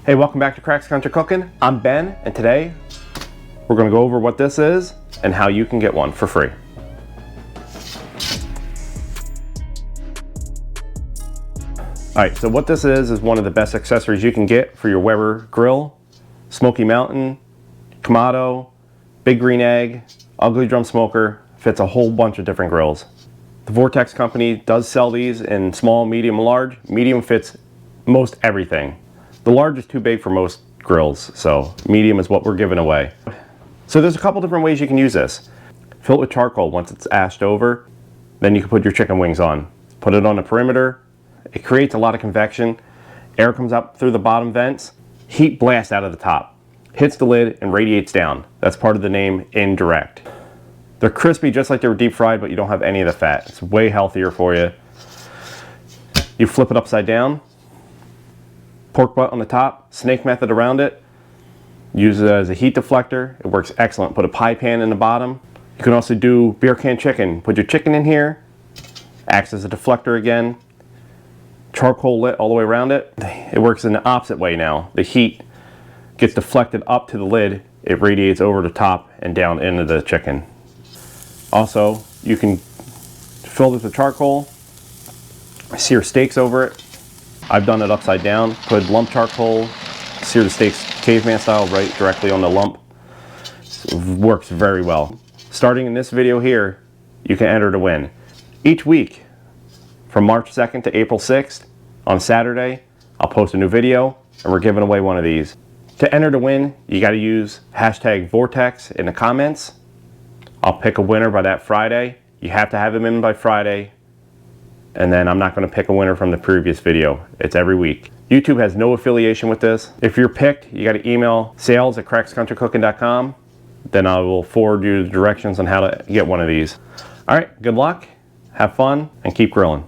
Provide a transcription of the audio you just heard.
Hey, welcome back to Cracks Country Cooking. I'm Ben, and today we're going to go over what this is and how you can get one for free. Alright, so what this is one of the best accessories you can get for your Weber grill, Smoky Mountain, Kamado, Big Green Egg, Ugly Drum Smoker. Fits a whole bunch of different grills. The Vortex company does sell these in small, medium, and large. Medium fits most everything. The large is too big for most grills, so medium is what we're giving away. So there's a couple different ways you can use this. Fill it with charcoal once it's ashed over. Then you can put your chicken wings on. Put it on the perimeter. It creates a lot of convection. Air comes up through the bottom vents. Heat blasts out of the top. Hits the lid and radiates down. That's part of the name Indirect. They're crispy just like they were deep fried, but you don't have any of the fat. It's way healthier for you. You flip it upside down. Pork butt on the top, snake method around it. Use it as a heat deflector. It works excellent. Put a pie pan in the bottom. You can also do beer can chicken. Put your chicken in here. Acts as a deflector again. Charcoal lit all the way around it. It works in the opposite way now. The heat gets deflected up to the lid. It radiates over the top and down into the chicken. Also, you can fill this with charcoal. Sear steaks over it. I've done it upside down. Put lump charcoal, sear the steaks caveman style right directly on the lump. It works very well. Starting in this video here, you can enter to win. Each week, from March 2nd to April 6th, on Saturday, I'll post a new video and we're giving away one of these. To enter to win, you got to use hashtag Vortex in the comments. I'll pick a winner by that Friday. You have to have them in by Friday. And then I'm not going to pick a winner from the previous video. It's every week. YouTube has no affiliation with this. If you're picked, you got to email sales@crackscountrycooking.com. Then I will forward you the directions on how to get one of these. All right, good luck, have fun, and keep grilling.